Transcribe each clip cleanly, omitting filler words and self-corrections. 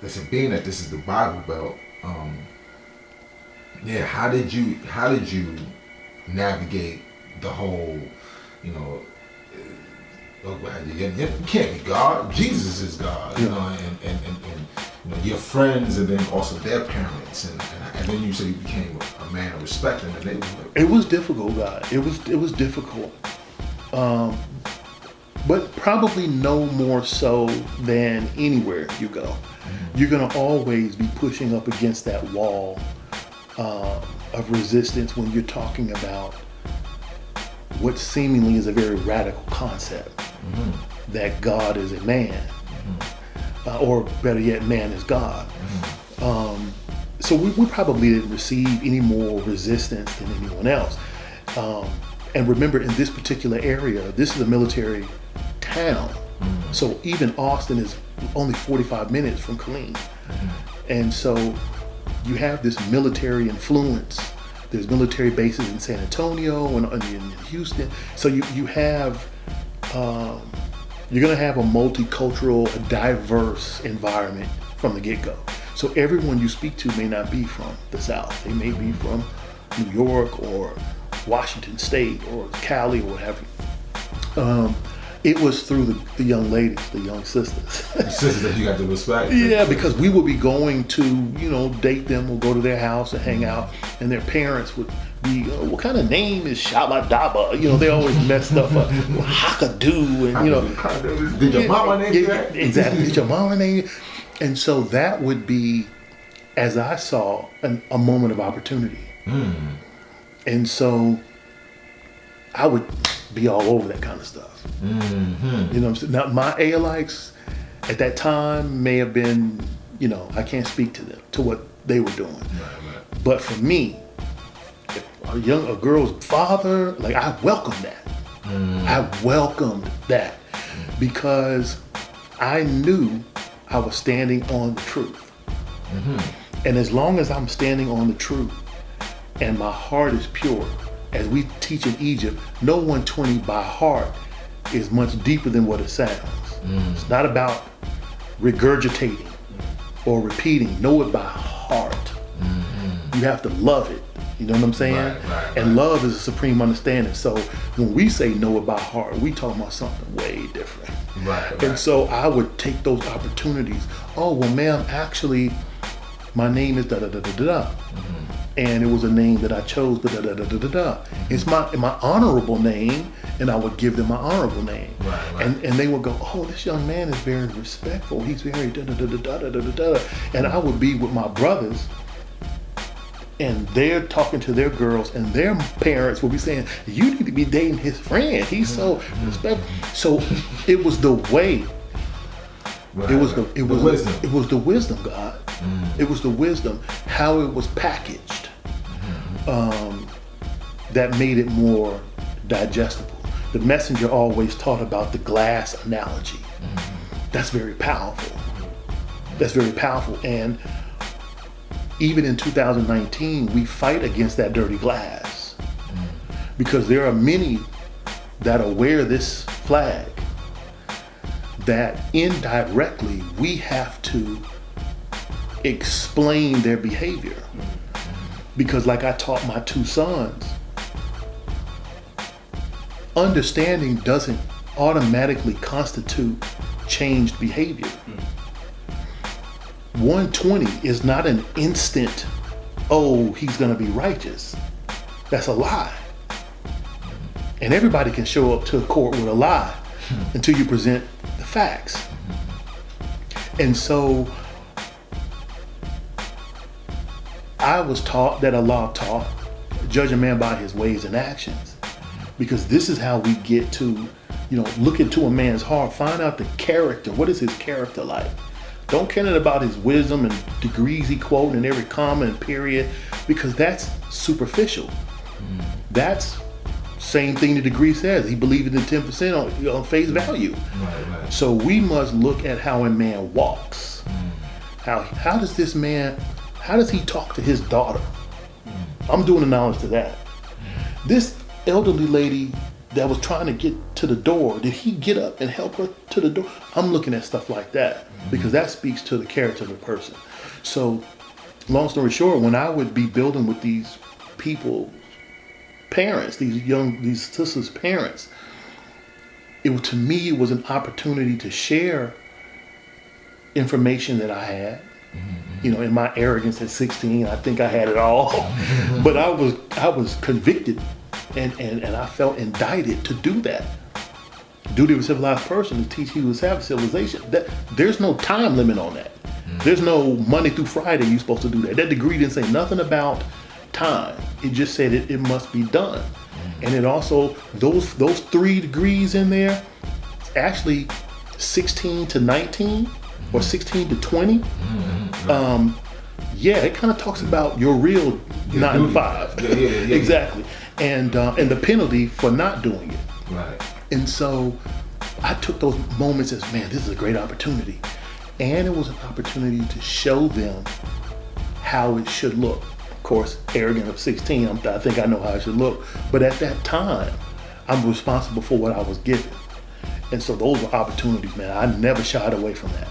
listen, being that this is the Bible Belt, yeah, how did you navigate the whole, you know, you can't be God. Jesus is God, you know, and you know, your friends, and then also their parents, and then you said you became a man of respect in the neighborhood. It was difficult, God. It was difficult, but probably no more so than anywhere you go. Mm-hmm. You're gonna always be pushing up against that wall of resistance when you're talking about what seemingly is a very radical concept, mm-hmm. that God is a man, mm-hmm. Or better yet, man is God. Mm-hmm. So we probably didn't receive any more resistance than anyone else. And remember, in this particular area, this is a military town. Mm-hmm. So even Austin is only 45 minutes from Killeen. Mm-hmm. And so you have this military influence. There's military bases in San Antonio and in Houston. So you have, you're gonna have a multicultural, a diverse environment from the get-go. So everyone you speak to may not be from the South. They may be from New York or Washington State or Cali or what have you. It was through the young ladies, the young sisters. The sisters that you got to respect. Yeah, because we would be going to, you know, date them or go to their house and hang out, and their parents would be, what kind of name is Shabba Dabba? You know, they always mess stuff up. Hakadoo, and you know. Did your mama name you that? Exactly. Did your mama name you? And so that would be, as I saw, a moment of opportunity. Mm. And so I would be all over that kind of stuff. Mm-hmm. You know what I'm saying? Now, my Aelites at that time may have been, you know, I can't speak to them, to what they were doing. Right. But for me, a girl's father, like, I welcomed that. Mm. I welcomed that because I knew I was standing on the truth. Mm-hmm. And as long as I'm standing on the truth and my heart is pure, as we teach in Egypt, no 120 by heart is much deeper than what it sounds. Mm. It's not about regurgitating or repeating. Know it by heart. Mm-hmm. You have to love it. You know what I'm saying? Right. And love is a supreme understanding. So when we say know it by heart, we talking about something way different. Right. And so I would take those opportunities. Oh, well, ma'am, actually, my name is da-da-da-da-da-da. Mm-hmm. And it was a name that I chose, but da-da-da-da-da-da. Mm-hmm. It's my honorable name, and I would give them my honorable name. Right. And they would go, oh, this young man is very respectful. He's very da-da-da-da-da-da-da-da. And I would be with my brothers, and they're talking to their girls, and their parents would be saying, you need to be dating his friend. He's so respectful. So it was the way. Right. It was the wisdom. It was the wisdom, God. It was the wisdom, how it was packaged, that made it more digestible. The Messenger always taught about the glass analogy. That's very powerful. That's very powerful. And even in 2019, we fight against that dirty glass because there are many that wear this flag that indirectly we have to explain their behavior. Because like I taught my two sons, understanding doesn't automatically constitute changed behavior. 120 is not an instant, oh, he's gonna be righteous. That's a lie. And everybody can show up to a court with a lie until you present the facts. And so I was taught that Allah taught, judge a man by his ways and actions. Because this is how we get to, look into a man's heart, find out the character. What is his character like? Don't care about his wisdom and degrees he quoting in every comma and period, because that's superficial. That's same thing the degree says. He believed in the 10% on face value. Right. So we must look at how a man walks. How does this man, how does he talk to his daughter? I'm doing the knowledge to that. This elderly lady that was trying to get to the door, did he get up and help her to the door? I'm looking at stuff like that because that speaks to the character of a person. So, long story short, when I would be building with these people, parents, these sisters' parents, to me, it was an opportunity to share information that I had. You know, in my arrogance at 16, I think I had it all, but I was convicted, and I felt indicted to do that. Duty of a civilized person to teach he was have civilization. That there's no time limit on that. There's no Monday through Friday you're supposed to do that. That degree didn't say nothing about time. It just said it must be done. And it also those 3 degrees in there, actually 16 to 19 or 16 to 20. Yeah, it kind of talks about your real 9 to 5. Yeah. Exactly. And the penalty for not doing it. Right. And so I took those moments as, man, this is a great opportunity. And it was an opportunity to show them how it should look. Of course, arrogant of 16, I think I know how it should look. But at that time, I'm responsible for what I was given. And so those were opportunities, man. I never shied away from that.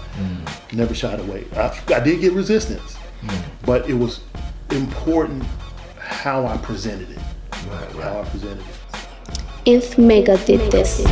Never shied away. I did get resistance, but it was important how I presented it. Right. How I presented it. If Mecca did this.